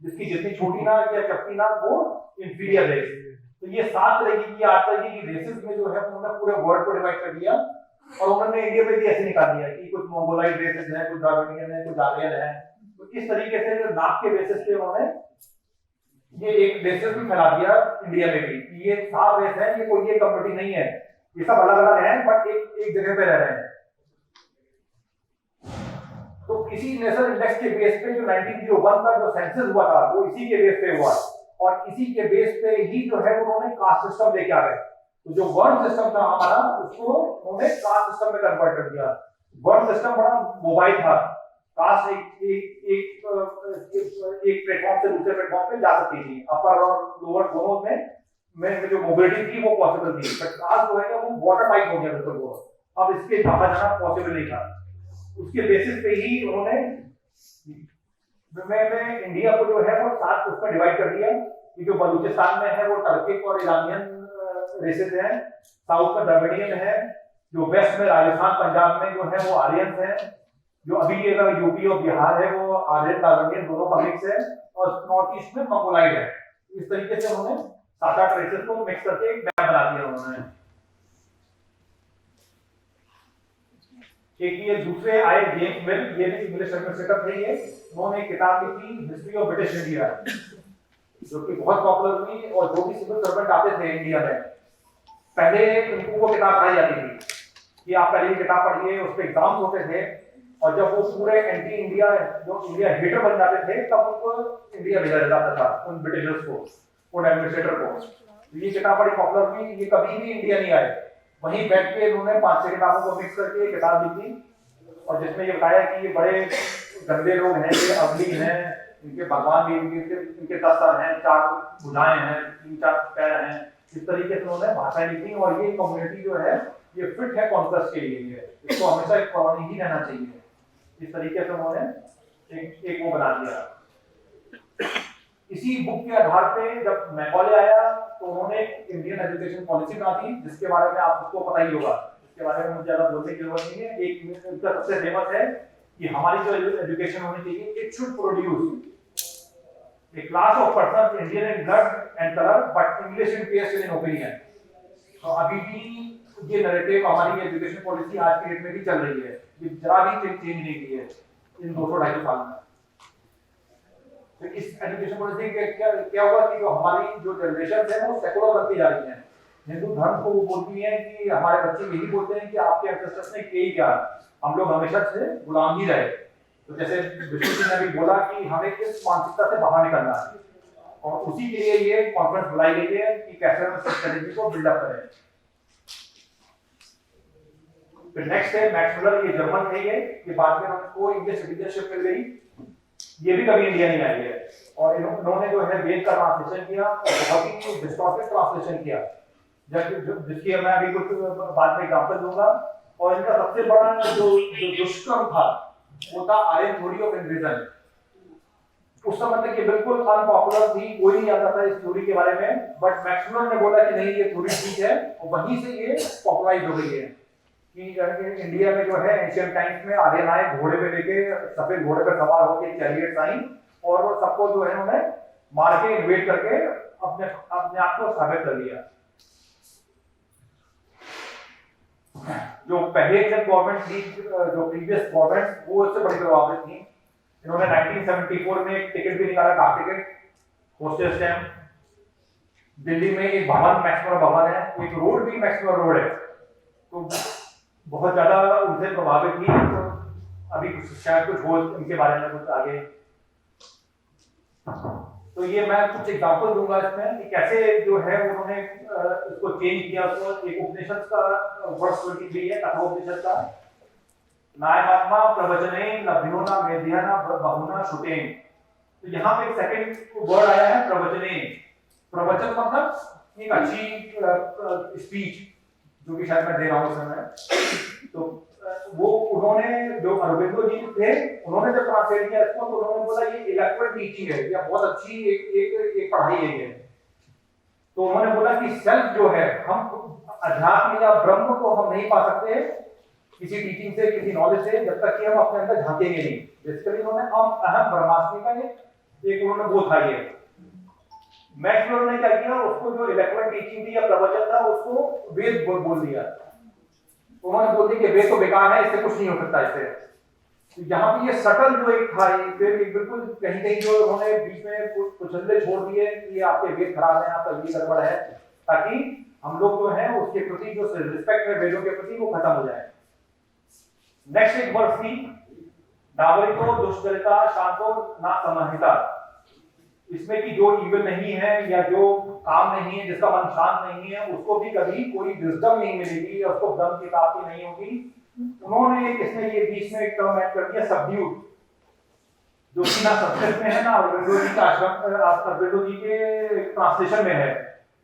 जिसकी जितनी छोटी नाक या चपटी नाक वो इंफीरियर रेस। तो ये 7 तरीके की 8 तरीके की रेसेस में जो है उन्होंने पूरे वर्ल्ड को डिवाइड कर दिया। और उन्होंने इंडिया में भी ऐसे निकाल दिया कि कुछ मंगोलाइट रेसेस हैं, कुछ द्राविडियन है, कुछ आर्यन है। तो इस तरीके से जो नाक के बेसिस पे उन्होंने ये एक रेसेस भी फैला दिया इंडिया में भी, ये 7 रेस है, ये कोई एक कम्युनिटी नहीं है, ये सब अलग अलग हैं, बट एक जगह पे रह रहे हैं। तो इसी नेशनल इंडेक्स के बेस पे जो 1901 का जो सेंसस हुआ था, वो इसी के बेस पे हुआ, और इसी के बेस पे ही जो है उन्होंने कास्ट सिस्टम लेके आ गए। तो जो वर्ण सिस्टम था हमारा, उसको उन्होंने कास्ट सिस्टम में कन्वर्ट कर दिया। वर्ण सिस्टम बड़ा मोबाइल था, कास्ट एक प्लेटफॉर्म से दूसरे प्लेटफॉर्म पे जा सकती थी, अपर और लोअर दोनों में में जो मोबिलिटी थी वो पॉसिबल थी, बट आज जो है वो वाटर टाइप हो गया बिल्कुल वो, अब इसके बाहर जाना पॉसिबल नहीं था। उसके बेसिस पे ही उन्होंने में इंडिया को जो है वो 7 उसमें डिवाइड कर दिया कि जो बलूचिस्तान में है वो टर्किक और ईरानियन रेसेस हैं, साउथ में द्रविडियन है, जो वेस्ट में राजस्थान पंजाब में जो है वो आर्यंस है, जो अभी ये यूपी और बिहार है वो आर्यन द्रविडियन दोनों का मिक्स है, और नॉर्थ ईस्ट में मंगोलाइड है। इस तरीके से उन्होंने 7-8 रेसेस को मिक्स करके एक मैप बना दिया उन्होंने। एक ये दूसरे आए जेम्स मिल, ये भी इंग्लिश एडमिनिस्ट्रेटर थे, ये उन्होंने एक किताब लिखी हिस्ट्री ऑफ ब्रिटिश इंडिया, जो कि बहुत पॉपुलर हुई, और जो भी सिविल सर्वेंट आते थे इंडिया में पहले उनको वो किताब पढ़ाई जाती थी कि आप पहले ये किताब पढ़िए, उस पर एग्जाम्स होते थे, और जब वो पूरे एंटी इंडिया जो इंडिया हेटर बन जाते थे तब उनको इंडिया भेजा जाता था, उन ब्रिटिशर्स को, उन एडमिनिस्ट्रेटर को। तो ये किताब बड़ी पॉपुलर हुई, ये कभी भी इंडिया नहीं आए, वहीं बैठ के इन्होंने 5-6 किताबों को मिक्स करके किताब लिखी, और जिसमें ये बताया कि ये बड़े गंदे लोग हैं, ये अगली हैं, इनके भगवान भी इनके 10 सर हैं, 4 भुजाएं हैं, 3-4 पैर हैं, इस तरीके से उन्होंने भाषाएं लिखी। और ये कम्युनिटी जो है ये फिट है कॉन्क्वेस्ट के लिए, इसको हमेशा एक कॉलोनी ही रहना चाहिए, इस तरीके से उन्होंने एक वो बना दिया। इसी बुक के आधार पे जब मैकॉले आया तो उन्होंने इंडियन एजुकेशन पॉलिसी बना दी, जिसके बारे में आपको पता ही होगा, इसके बारे में मुझे ज्यादा बोलने की जरूरत नहीं है। एक उनका सबसे फेमस है कि हमारी जो एजुकेशन होनी चाहिए, it should produce a class of persons Indian in blood and color but English in taste and in opinion। तो अभी भी ये नैरेटिव हमारी एजुकेशन पॉलिसी आज के डेट में भी चल रही है, ये जरा भी चेंज नहीं की है इन 200-250 साल में। तो इस एजुकेशन पॉलिसी के क्या हुआ कि जो हमारी जो जनरेशन है वो सेकुलर बनती जा रही है, हिंदू धर्म को वो बोलती है कि हमारे बच्चे यही बोलते हैं कि आपके एंसेस्टर्स ने किया ही क्या, हम लोग हमेशा से गुलाम ही रहे। तो जैसे विष्णु जी ने भी बोला कि हमें इस मानसिकता से बाहर निकलना है, और उसी के लिए ये कॉन्फ्रेंस बुलाई गई है कि कैसे हम स्ट्रेटजी को बिल्डअप करें। फिर नेक्स्ट है मैक्स मुलर, ये जर्मन थे, ये बाद में उनको इंग्लिश सिटीजनशिप मिल गई, ये भी कभी इंडिया नहीं आई है, और इन्होंने जो है वेद का ट्रांसलेशन किया, और बहुत ही डिस्टॉर्टेड ट्रांसलेशन किया, जिसकी मैं अभी कुछ बाद में एग्जांपल दूंगा। और इनका सबसे बड़ा जो दुष्कर्म था वो था आर्यन थ्योरी ऑफ इन्वेजन। उस समय तक ये बिल्कुल अनपॉपुलर थी, कोई नहीं जानता था इस थ्योरी के बारे में, बट मैक्स मुलर ने बोला कि नहीं ये थ्योरी ठीक है, और वहीं से ये पॉपुलराइज हो गई है कि इंडिया में जो है एंशिएंट टाइम्स में आर्यन आए घोड़े पे लेके, सफेद घोड़े पे सवार होकर चैरियट्स आई, और वो सबको जो है उन्होंने मार के इन्वेड करके अपने आप को साबित कर लिया। जो पहले के गवर्नमेंट थी, जो प्रीवियस गवर्नमेंट, वो इससे बड़ी प्रभावित थी। इन्होंने 1974 में एक टिकट भी निकाला, डाक टिकट, पोस्टल स्टैम्प। दिल्ली में एक भवन मैक्स मुलर भवन है, एक रोड भी मैक्स मुलर रोड है, तो बहुत ज्यादा उनसे प्रभावित थी। तो अभी शायद कुछ हो इनके बारे में कुछ आगे, तो ये मैं कुछ एग्जांपल दूंगा इसमें कि कैसे जो है उन्होंने इसको चेंज किया। उसको एक उपनिषद का वर्ष 23 है, कठोपनिषद का, नायमात्मा प्रवचने लभ्यो न मेध्या न बहुना श्रुतेन। तो यहाँ पे एक सेकंड वर्ड आया है प्रवचने। प्रवचन मतलब एक अच्छी स्पीच, जो कि शायद मैं दे रहा हूँ इस समय। तो वो उन्होंने जो अरबिंदो जी थे, उन्होंने जब ट्रांसलेट किया इसको, तो उन्होंने बोला ये इलेक्ट्रिक टीचिंग है, या बहुत अच्छी एक पढ़ाई है ये। तो उन्होंने बोला कि सेल्फ जो है, हम अध्यात्म या ब्रह्म को हम नहीं पा सकते किसी टीचिंग से, किसी नॉलेज से, जब तक कि हम अपने अंदर झांकेंगे नहीं। बेसिकली उन्होंने अहम ब्रह्मास्मि का एक उन्होंने वो था ये। मैक्स मुलर ने क्या किया, उसको जो इलेक्ट्रिक टीचिंग थी या प्रवचन था, उसको वेद बोल दिया। उन्होंने बोल दिया कि वेद तो बेकार है, इससे कुछ नहीं हो सकता इससे। तो यहाँ पे ये सटल जो एक था, फिर बिल्कुल कहीं कहीं जो उन्होंने बीच में कुछ छोड़ दिए कि ये आपके वेद खराब है, आपका ये गड़बड़ है, ताकि हम लोग जो है उसके प्रति जो रिस्पेक्ट है वेदों के प्रति वो खत्म हो जाए। नेक्स्ट एक वर्ड थी नागरिको दुष्चरिता शांतो ना समाहिता। इसमें कि जो इविल नहीं है या जो काम नहीं है, जिसका मन शांत नहीं है, उसको भी कभी कोई विजडम नहीं मिलेगी, या उसको ब्रह्म की प्राप्ति नहीं होगी। उन्होंने इसमें ये बीच में एक टर्म ऐड कर दिया सबड्यूड, जो कि ना संस्कृत में है ना अरबिंदो जी का आश्रम, अरबिंदो जी के ट्रांसलेशन में है,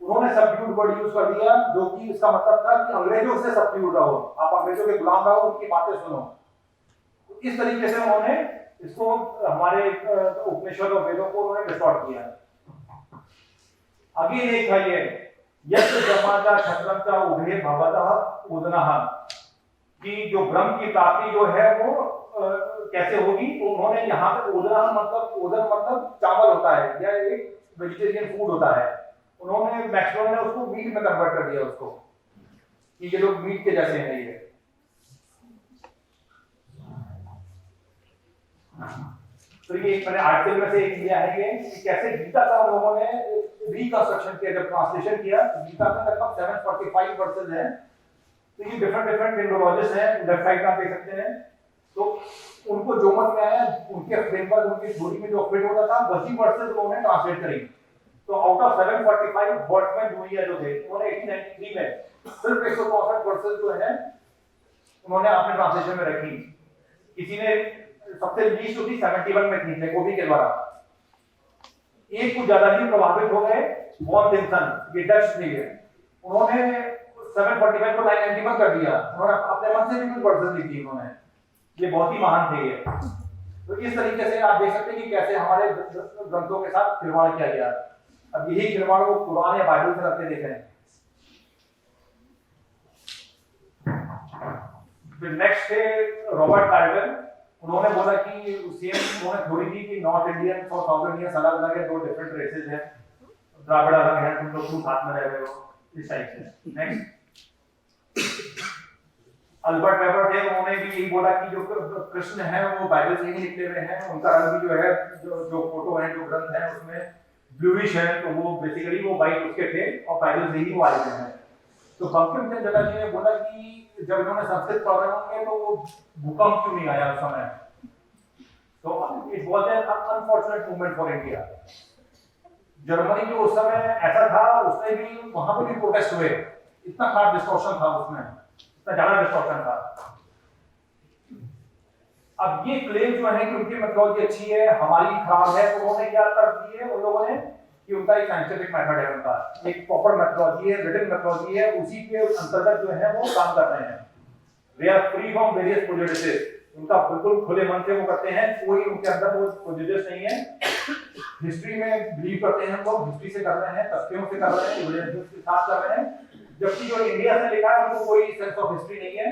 उन्होंने सब्ड्यूड वर्ड यूज कर दिया, जो कि इसका मतलब था कि अंग्रेजों से सब्ड्यूड रहो, आप अंग्रेजों के गुलाम रहो, उनकी बातें सुनो। तो इस तरीके से उन्होंने इसको हमारे उपनिषद और वेदों को उन्होंने डिस्टॉर्ट किया। आगे एक है ये यज्ञ ब्रह्माचा क्षत्रम उभय भवतः उदनः, कि जो ब्रह्म की प्राप्ति जो है वो कैसे होगी। तो उन्होंने यहाँ पे उदन मतलब चावल होता है या एक वेजिटेरियन फूड होता है, उन्होंने मैक्सवेल ने उसको मीट में कन्वर्ट कर दिया उसको, कि ये लोग मीट के जैसे हैं ये। तो ये मैंने आर्टिकल में से एक लिया है ये कि कैसे गीता का लोगों ने रिकंस्ट्रक्शन किया, जब ट्रांसलेशन किया। गीता में लगभग 745 वर्सेस हैं, तो ये डिफरेंट इंडोलॉजिस्ट हैं, वेबसाइट आप देख सकते हैं। तो उनको जो मत में आया, उनके फ्रेमवर्क, उनकी थ्योरी में जो फिट होता था, वही वर्सेस उन्होंने ट्रांसलेट करी। तो आउट ऑफ 745 वर्ड्समैन दुनिया जो थे, उन्होंने 1893 में सिर्फ 164 वर्सेस जो है उन्होंने अपने ट्रांसलेशन में रखी। किसी ने सबसे लीस्ट होती 71 में थी जैकोबी के द्वारा। एक कुछ ज्यादा ही प्रभावित हो गए, वॉन सिम्पसन, ये डच थे, उन्होंने 745 को 991 कर दिया। उन्होंने अपने मन से भी कुछ वर्सेस लिख दी उन्होंने, ये बहुत ही महान थे ये। तो इस तरीके से आप देख सकते हैं कि कैसे हमारे ग्रंथों के साथ खिलवाड़ किया गया। अब यही खिलवाड़ वो कुरान या बाइबल से करके देख रहे हैं। फिर नेक्स्ट है रॉबर्ट कार्वेल। उन्होंने बोला कि सेम उन्होंने थ्योरी दी कि नॉर्थ इंडियन और साउथ इंडियन अलग अलग है, दो डिफरेंट रेसेस हैं, द्राविड़ अलग है, तुम लोग साथ में रह रहे हो, इस टाइप से। नेक्स्ट अल्बर्ट वेबर थे, उन्होंने भी यही बोला कि जो कृष्ण है वो बाइबल से ही निकले हुए हैं, उनका रंग भी जो है, जो फोटो है, जो ग्रंथ है उसमें ब्लूइश है, तो वो बेसिकली वो वाइट उसके थे और बाइबल से ही वो आए हैं। तो बंकिम चंद्र चटर्जी ने बोला कि जब इन्होंने संस्कृत पढ़ रहे होंगे तो वो भूकंप क्यों नहीं आया उस समय। तो it was an unfortunate moment for India. Germany जो उस समय ऐसा था, उसमें भी वहां पे भी प्रोटेस्ट हुए, इतना खास डिस्टॉर्शन था उसमें, इतना ज्यादा डिस्टॉर्शन था। अब ये क्लेम जो है कि उनकी मेथोडोलॉजी अच्छी है, हमारी खराब है, तो उन्होंने क्या तर्क दिए उन लोगों ने कि उनका एक साइंटिफिक मेथड है, उनका एक प्रॉपर मेथोडोलॉजी है, रिटन मेथोडोलॉजी है, उसी के अंतर्गत जो है वो काम कर रहे हैं। They are free from various prejudices, उनका बिल्कुल खुले मन से वो करते हैं, कोई उनके अंदर वो प्रेजुडिस नहीं है। हिस्ट्री में बिलीव करते हैं, वो हिस्ट्री से कर रहे हैं, तथ्यों से कर रहे हैं, एविडेंसेस के साथ कर रहे हैं। जबकि जो इंडिया से लिखा है उनको कोई सेंस ऑफ हिस्ट्री नहीं है,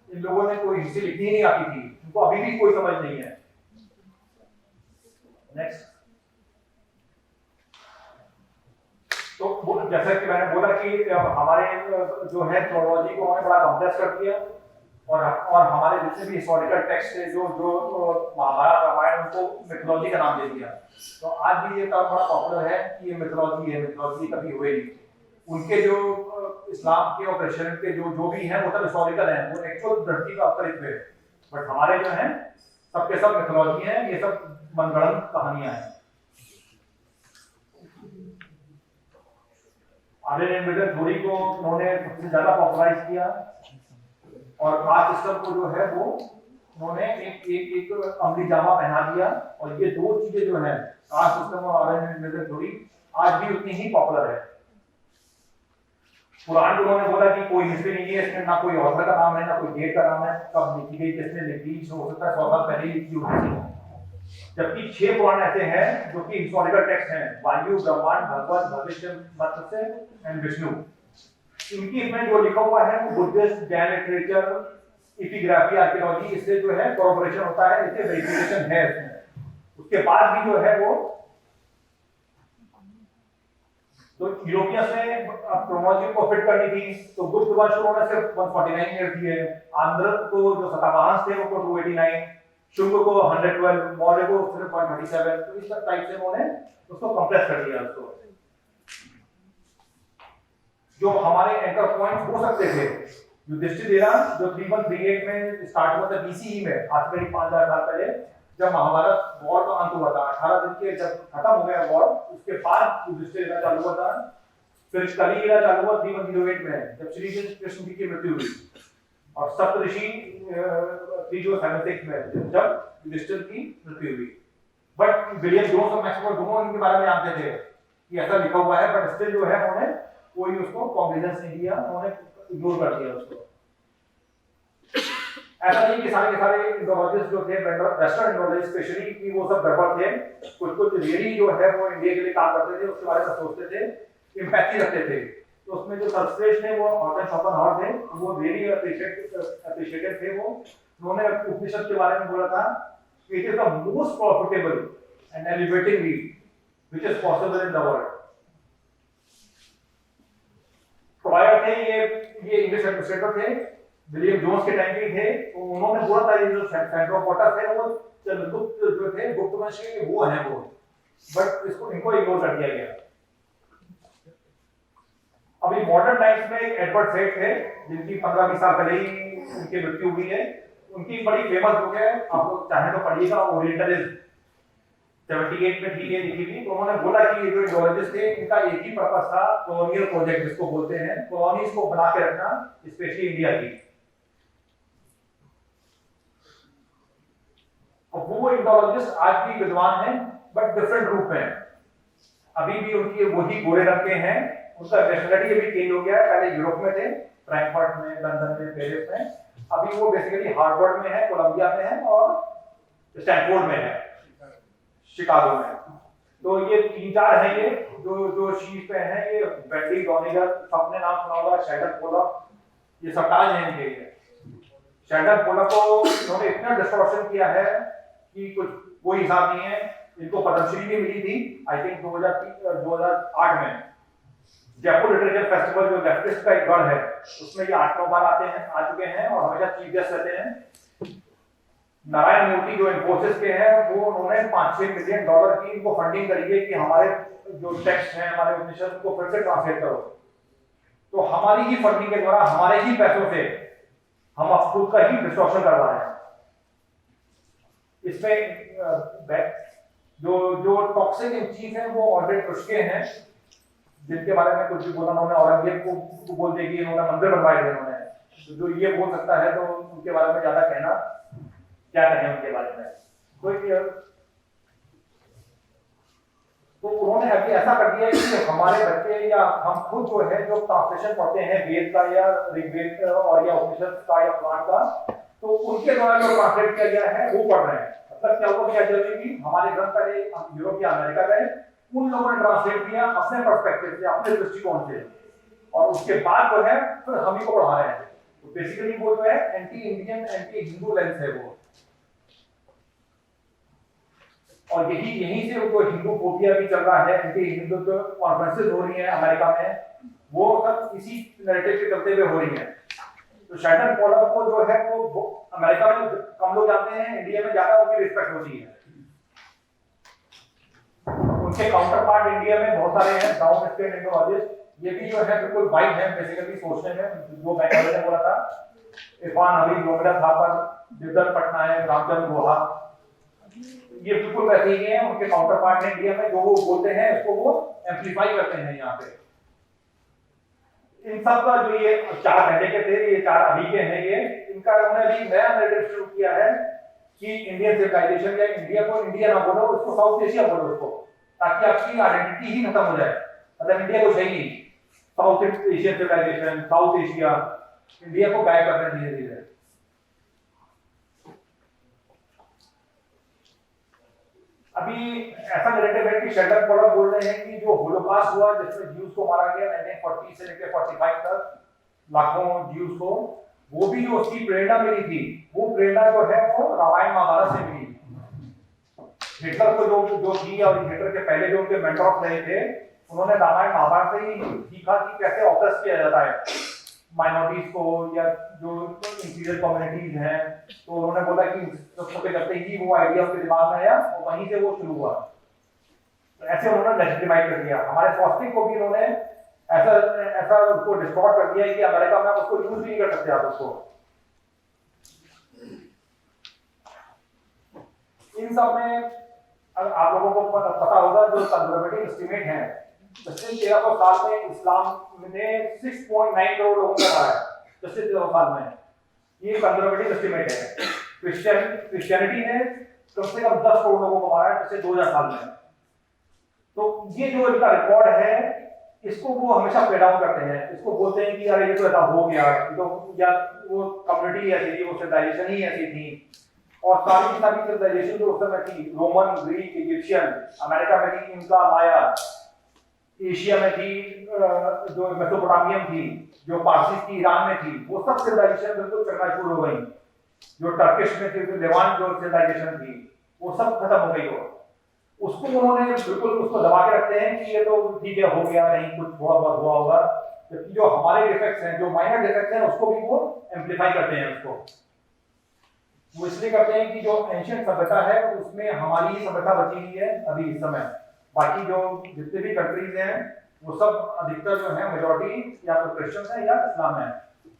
इन लोगों ने कोई हिस्ट्री लिखनी ही नहीं आती थी, उनको अभी भी कोई समझ नहीं है। नेक्स्ट, तो जैसा कि मैंने बोला कि हमारे जो है थ्योलॉजी को हमें बड़ा कॉम्प्लेक्स कर दिया, और हमारे जितने भी हिस्टोरिकल टेक्स्ट है, जो महाभारत रामायण, उनको मिथोलॉजी का नाम दे दिया। तो आज भी ये टर्म बड़ा पॉपुलर है कि ये मिथोलॉजी है, मिथोलॉजी कभी हुए नहीं। उनके जो इस्लाम के और क्रिश्चियन के जो भी हैं वो सब हिस्टोरिकल हैं, वो एक्चुअल धरती का अवतरित हुए। बट हमारे जो हैं सबके सब मिथोलॉजी हैं, ये सब मनगढ़ंत कहानियां हैं। आर्यन एंड थ्योरी को उन्होंने सबसे ज्यादा पॉपुलराइज किया, और कास्ट सिस्टम को जो है वो उन्होंने एक अमली जामा पहना दिया। और ये दो चीजें जो है, कास्ट सिस्टम और आर्यन एंड थ्योरी, आज भी उतनी ही पॉपुलर है। कुरान को उन्होंने बोला कि कोई हिस्ट्री नहीं है, इसमें ना कोई ऑथर का नाम है, ना कोई डेट का नाम है, कब लिखी गई, किसने लिखी, हो सकता है 100 साल पहले ही लिखी होगी। जबकि 6 पुराण ऐसे हैं जो कि हिस्टोरिकल टेक्स्ट हैं, वायु, ब्रह्मांड, भगवत, भविष्य, मत्स्य एंड विष्णु। इनकी इसमें जो लिखा हुआ है वो Buddhist, Jain literature, epigraphy, archaeology, इससे जो है कोलैबोरेशन होता है, इससे वेरिफिकेशन है इसमें। उसके बाद भी जो है वो, तो यूरोपियंस ने क्रोनोलॉजी को फिट करनी थी, तो गुप्त वंश उन्होंने सिर्फ 149 ईयर दिए, आंध्र को जो सातवाहन थे वो 289, शुंग को 112, मौर्य को सिर्फ 137। तो इस टाइप से उन्होंने उसको कंप्रेस कर दिया उसको। जो हमारे एंकर पॉइंट्स हो सकते थे, युधिष्ठिर एरा जो 3138 में स्टार्ट हुआ था बीसीई में, आज से 5000 साल पहले, जब महाभारत वॉर का अंत हुआ था, 18 दिन के जब खत्म हो गया वॉर, उसके बाद युधिष्ठिर एरा चालू हुआ था। फिर कली एरा चालू हुआ 3108 में, जब श्री कृष्ण जी की मृत्यु हुई, और सप्तऋषि 3076 में जब युधिष्ठिर की मृत्यु हुई। बट विलियम जोन्स और मैक्सवेल दोनों इनके बारे में जानते थे कि ऐसा लिखा हुआ है, बट स्टिल जो है उन्होंने कोई उसको कॉग्निजेंस नहीं दिया, उन्होंने इग्नोर कर दिया उसको। ऐसा नहीं कि सारे के सारे इंडोलॉजिस्ट जो थे वेस्टर्न इंडोलॉजिस्ट स्पेशली कि वो सब गड़बड़ थे, कुछ कुछ रियली जो है वो इंडिया के लिए काम करते थे, उसके बारे में सोचते थे, एम्पैथी रखते थे। तो उसमें जो सर्वश्रेष्ठ थे वो ऑर्डन शोपेनहावर थे, वो वेरी अप्रिशिएटेड थे। वो उन्होंने उपनिषद के बारे में बोला था कि it is the most profitable and elevating read which is possible in the world. Provider थे ये इंग्लिश एडमिनिस्ट्रेटर थे, विलियम जोन्स के टाइम के थे, तो उन्होंने बोला था ये जो सेंटर ऑफ वाटर थे वो गुप्त जो थे, गुप्त वंश के वो हैं वो, बट इसको इनको इग्नोर कर दिया गया। अभी मॉडर्न टाइम्स में एक एडवर्ड सेड थे जिनकी 15-20 साल पहले ही उनकी मृत्यु हुई है। उनकी बड़ी फेमस बुक है, आप लोग चाहे तो पढ़िएगा, ओरिएंटलिज्म, 78 में थी ये लिखी थी। तो उन्होंने बोला कि ये जो इंडोलॉजिस्ट थे इनका एक ही पर्पस था, कॉलोनियल प्रोजेक्ट जिसको बोलते हैं, कॉलोनीज को बना के रखना, स्पेशली इंडिया की। और वो इंडोलॉजिस्ट आज भी विद्वान हैं, बट डिफरेंट रूप में। अभी भी उनकी वही गोरे रंग के हैं, उनका नेशनलिटी अभी चेंज हो गया है। पहले यूरोप में थे, फ्रैंकफर्ट में, लंदन में, पेरिस में। अभी वो बेसिकली हार्वर्ड में है, कोलंबिया में है और स्टैनफोर्ड में है, शिकागो में। तो ये 3-4 हैं ये जो शीट पे हैं। ये वेंडी डॉनिगर, सबने नाम सुना होगा, शेल्डन पोलक, ये सबटाज हैं इनके। शेल्डन पोलक को उन्होंने इतना डिस्टॉर्शन किया है कि कुछ कोई हिसाब नहीं है। इनको पद्मश्री भी मिली थी आई थिंक 2008 में। जयपुर लिटरेचर फेस्टिवल जो लेफ्टिस्ट का एक गढ़ है, उसमें ये 8-9 बार आ चुके हैं और हमेशा चीफ गेस्ट रहते हैं। नारायण मूर्ति जो इन्फोसिस के हैं, वो उन्होंने $5-6 मिलियन की इनको फंडिंग करी है कि हमारे जो टेक्स्ट हैं, हमारे उपनिषद को फिर से ट्रांसलेट करो। तो हमारी ही फंडिंग के द्वारा, हमारे ही पैसों से हम अब खुद का ही डिस्ट्रक्शन करवा रहे हैं। इसमें जो टॉक्सिक इन चीज है वो ऑलरेडी टुस्के हैं, जिनके बारे में कुछ भी बोला उन्होंने, औरंगजेब को बोल देगी इन्होंने मंदिर बनवाए थे उन्होंने। तो जो ये बोल सकता है तो उनके बारे में ज्यादा कहना, क्या कहें उनके बारे में। तो उन्होंने अभी ऐसा कर दिया कि हमारे बच्चे या हम खुद जो है जो ट्रांसलेशन पढ़ते हैं वेद का या ऋग्वेद और या उपनिषद का या पुराण का, तो उनके द्वारा जो ट्रांसलेट किया गया है वो पढ़ रहे हैं। मतलब क्या हुआ, क्या जरूरी हमारे ग्रंथ पहले यूरोप या अमेरिका गए, उन लोगों ने ट्रांसलेट किया अपने पर्सपेक्टिव से, अपने दृष्टिकोण से, और उसके बाद जो है फिर हम ही को पढ़ा रहे हैं। तो बेसिकली वो जो है anti Indian, anti Hindu lens है वो। और यहीं से वो हिंदू फोबिया भी चल रहा है, एंटी हिंदू जो कॉन्फ्रेंसेस हो रही हैं अमेरिका में, वो सब इसी नैरेटिव के चलते हुए हो रही हैं। तो शेल्डन पोलक को जो है वो अमेरिका में कम लोग जानते हैं, इंडिया में ज्यादा उनकी रिस्पेक्ट होती है। उनके काउंटर पार्ट इंडिया में बहुत सारे हैं, डाउन स्टेट इंडोलॉजिस्ट। ये भी जो है बिल्कुल वाइट है बेसिकली सोचने में, जो मैं पहले बोला था, इरफान अली, गोविंदा थापर, देवदत्त पटनायक, रामचंद्र गुहा, ये बिल्कुल वैसे ही हैं। उनके काउंटर पार्ट हैं इंडिया में, जो वो बोलते हैं उसको वो एम्पलीफाई करते हैं यहाँ पे। इन सब का जो ये 4 पहले के थे, ये 4 अभी के हैं, ये इनका उन्होंने अभी नया नैरेटिव शुरू किया है कि इंडियन सिविलाइजेशन या इंडिया को इंडिया ना बोलो, उसको साउथ एशिया बोलो उसको, ताकि आपकी आइडेंटिटी ही खत्म हो जाए। मतलब इंडिया को चाहिए South Asian civilization, South Asia, India को बैक करना धीरे धीरे। अभी ऐसा नैरेटिव है कि शेल्डन पोलक बोल रहे हैं कि जो होलोकॉस्ट हुआ जिसमें ज्यूज को मारा गया 1940 से लेकर 45 तक, लाखों ज्यूज को, वो भी जो उसकी प्रेरणा मिली थी, वो प्रेरणा जो है वो रामायण महाभारत से मिली। हिटलर को जो थी, और हिटलर के पहले जो उनके मेंटर्स रहे थे, उन्होंने रामायण महाभारत से ही सीखा कि कैसे ऑप्रेस किया जाता है माइनॉरिटीज को या जो इंटीरियर कम्युनिटीज हैं। तो उन्होंने बोला कि सबसे करते ही वो आइडिया उनके दिमाग में आया और वहीं से वो शुरू हुआ। तो ऐसे उन्होंने लेजिटिमाइज कर दिया। हमारे फॉस्टिंग को भी उन्होंने ऐसा उसको डिस्टॉर्ट कर दिया कि अमेरिका में आप उसको यूज नहीं कर सकते आप उसको। इन सब में आप लोगों को पता होगा जो कंजर्वेटिव एस्टिमेट है, पिछले 1300 साल में इस्लाम ने 6.9 करोड़ लोगों को मारा है पिछले 1300 साल में। ये कंजर्वेटिव एस्टिमेट है। क्रिश्चियनिटी ने कम से कम 10 करोड़ लोगों को मारा है पिछले 2000 साल में। तो ये जो इनका रिकॉर्ड है, इसको वो हमेशा प्ले डाउन करते हैं, इसको बोलते हैं कि अरे ये तो ऐसा हो गया, तो या वो कम्युनिटी ऐसी थी, वो सिविलाइजेशन ही ऐसी थी। और सारी की सारी सिविलाइजेशन जो उस समय थी, रोमन, ग्रीक, इजिप्शियन, अमेरिका में थी इनका माया, एशिया में थी जो मेसोपोटामियन थी, जो पारसी की ईरान में थी, वो सब सिविलाइजेशन बिल्कुल चकनाचूर हो गई। जो टर्किश में थी, लेवांट जो सिविलाइजेशन थी, वो सब खत्म हो गई। हो उसको उन्होंने बिल्कुल उसको दबा के रखते हैं कि ये तो ठीक है, हो गया, कहीं कुछ थोड़ा बहुत हुआ होगा। जबकि जो हमारे डिफेक्ट्स हैं, जो माइनर डिफेक्ट्स हैं, उसको भी वो एम्पलीफाई करते हैं। उसको वो इसलिए करते हैं कि जो एंशिएंट सभ्यता है उसमें हमारी ही सभ्यता बची हुई है अभी इस समय। बाकी जो जितने भी कंट्रीज हैं वो सब अधिकतर जो है मेजॉरिटी या तो क्रिश्चियन है या इस्लाम है।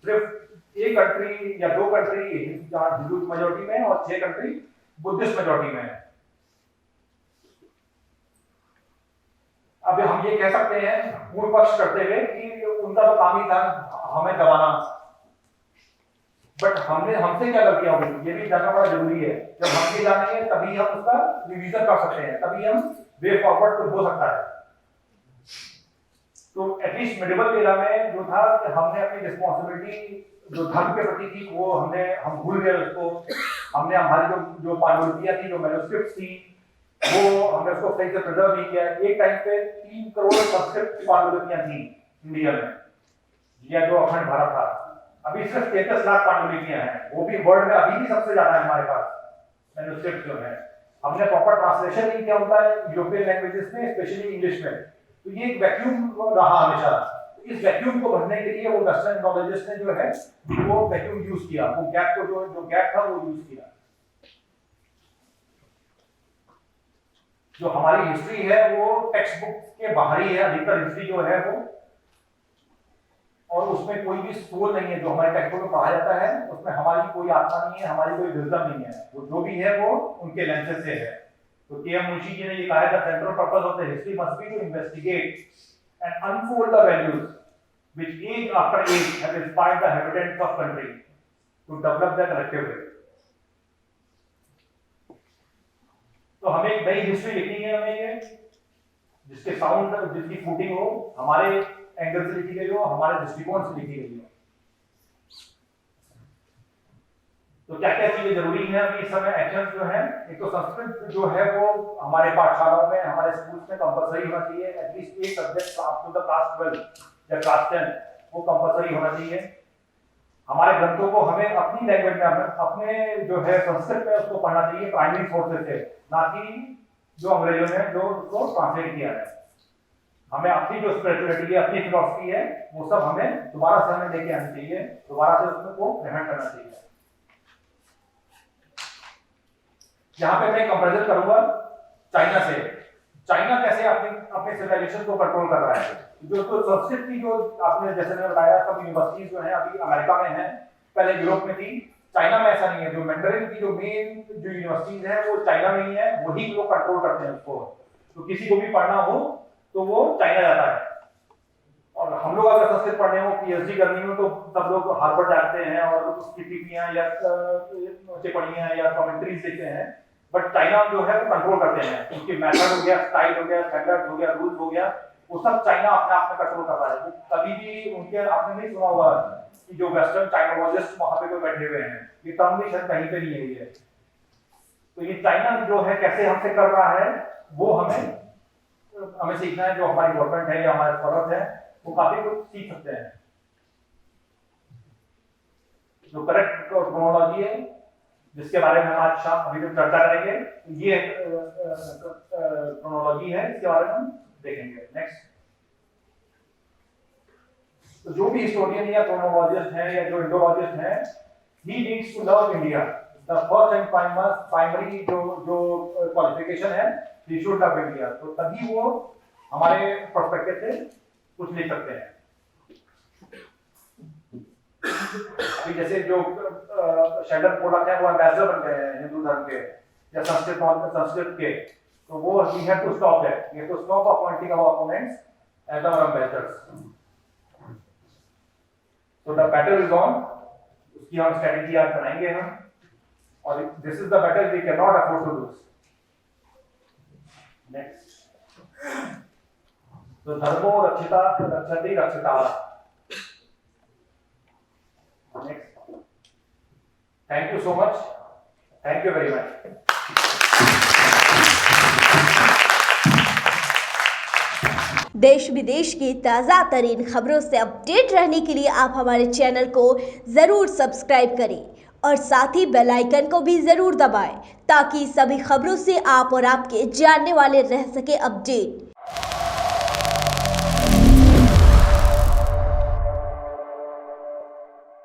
सिर्फ एक कंट्री या दो कंट्री हिंदू मेजॉरिटी में और 6 कंट्री बुद्धिस्ट मेजॉरिटी में है। अब हम ये कह सकते हैं पूर्व पक्ष करते हुए कि उनका तो काम ही था हमें दबाना, बट हमसे क्या गलतियां होगी ये भी जानना बड़ा जरूरी है। जब हम ये जानेंगे तभी हम उसका रिवीजन कर सकते हैं, तभी हम वे फॉरवर्ड कुछ हो सकता है। तो एटलीस्ट मिडिवल एरा में जो था कि हमने अपनी रिस्पॉन्सिबिलिटी जो धर्म के प्रति थी वो हम भूल गए उसको। हमने हमारी जो पांडुलिपियां थी, जो मैन्युस्क्रिप्ट्स थी, वो हमने उसको सही से प्रिजर्व नहीं किया। एक टाइम पे 3 करोड़ संस्कृत की पांडुलिपियां थी इंडिया में, या जो अखंड भारत था। अभी सिर्फ 33 लाख पांडुलिपियां हैं, वो भी वर्ल्ड में अभी भी सबसे ज्यादा है हमारे पास मैन्युस्क्रिप्ट जो है। हमने प्रॉपर ट्रांसलेशन नहीं किया होता है यूरोपियन लैंग्वेजेस में, स्पेशली इंग्लिश में। तो ये एक वैक्यूम रहा हमेशा। इस वैक्यूम को भरने के लिए वो वेस्टर्न नॉलेजिस्ट ने जो है वो वैक्यूम यूज किया, वो गैप को जो गैप था वो यूज किया। जो हमारी हिस्ट्री है वो टेक्स्ट बुक के बाहर ही है अधिकतर हिस्ट्री जो है वो, और उसमें कोई भी सोल नहीं है। जो हमारे टेक्स्ट बुक में पढ़ा जाता है उसमें हमारी कोई आत्मा नहीं है, हमारी कोई विजडम नहीं है। वो जो भी है वो उनके लेंसेज से है। तो के.एम. मुंशी जी ने ये कहा है, the central purpose of the history must be to investigate and unfold the values which age after age have inspired the inhabitants of country to develop their collective will। तो हमें एक नई हिस्ट्री लिखनी है, हमें ये जिसके साउंड जिसकी फूटिंग हो हमारे एंगल से लिखी गई हो, हमारे दृष्टिकोण से लिखी गई हो। तो क्या क्या चीजें जरूरी है अभी इस समय एक्शन जो है? एक तो संस्कृत जो है वो हमारे पाठशालाओं में, हमारे स्कूल्स में कंपलसरी होना चाहिए। एटलीस्ट एक subject up to the class 12 या क्लास 10 वो कंपलसरी होना चाहिए। हमारे ग्रंथों को हमें अपनी लैंग्वेज में, अपने जो है संस्कृत में उसको पढ़ना चाहिए प्राइमरी सोर्सेज से, ना कि जो अंग्रेजों ने जो उसको ट्रांसलेट किया है। हमें अपनी जो स्पिरिचुअलिटी है, अपनी फिलॉसफी है, वो सब हमें दोबारा से हमें लेके आनी चाहिए, दोबारा से उसको ग्रहण करना चाहिए। यहाँ पे मैं कंपैरिजन करूंगा चाइना से। चाइना कैसे अपने सिविलाइजेशन को कंट्रोल कर रहा है। जो तो संस्कृत की जो आपने जैसे मैंने बताया, सब यूनिवर्सिटीज जो है अभी अमेरिका में है, पहले यूरोप में थी। चाइना में ऐसा नहीं है। जो मैंडरिन की जो मेन जो यूनिवर्सिटीज है वो चाइना में ही है, वही लोग कंट्रोल करते हैं उसको। तो किसी को भी पढ़ना हो तो वो चाइना जाता है। और हम लोग अगर संस्कृत पढ़ने हो, पीएचडी करनी हो, तो सब लोग हार्वर्ड जाते हैं और उसकी टिप्पणियां या टिप्पणियां या कमेंट्रीज लिखते हैं। बट चाइना जो है वो कंट्रोल करते हैं। उनकी मेथड हो गया, स्टाइल हो गया, स्टैंडर्ड हो गया, रूल्स हो गया, वो सब चाइना अपने आप में कंट्रोल कर रहा है। कभी भी उनके आपने नहीं सुना होगा कि जो वेस्टर्न चाइनोलॉजिस्ट वहां पे कोई बैठे हुए हैं, ये टर्म भी शायद कहीं पे नहीं है ये। तो ये चाइना जो है कैसे हमसे कर रहा है वो हमें सीखना है। जो हमारी गवर्नमेंट है या हमारे स्कॉलर्स हैं वो काफी कुछ सीख सकते हैं। जो करेक्ट क्रोनोलॉजी है जिसके बारे में हम आज शाम अभी तक चर्चा करेंगे, ये क्रोनोलॉजी है, इसके बारे में हम देखेंगे नेक्स्ट। तो जो भी हिस्टोरियन या क्रोनोलॉजिस्ट है या जो इंडोलॉजिस्ट है, he needs to love India. The first and primary जो क्वालिफिकेशन है, ही शुड लव इंडिया। तो तभी वो हमारे पर्सपेक्टिव से कुछ लिख सकते हैं। अभी जैसे जो शेल्डन पोलक है वो एम्बेसडर बन गए हैं हिंदू धर्म के या संस्कृत के, तो वो we have to stop that. We have to stop appointing our opponents as our ambassadors. तो द बैटल इज ऑन। उसकी हम स्ट्रेटजी आज बनाएंगे हम, और this is the battle we can not afford to lose. Next. तो धर्मो रक्षिता रक्षति रक्षिता। Next, thank you so much, thank you very much. देश विदेश की ताज़ा तरीन खबरों से अपडेट रहने के लिए आप हमारे चैनल को ज़रूर सब्सक्राइब करें और साथ ही बेल आइकन को भी ज़रूर दबाएं ताकि सभी खबरों से आप और आपके जानने वाले रह सके अपडेट।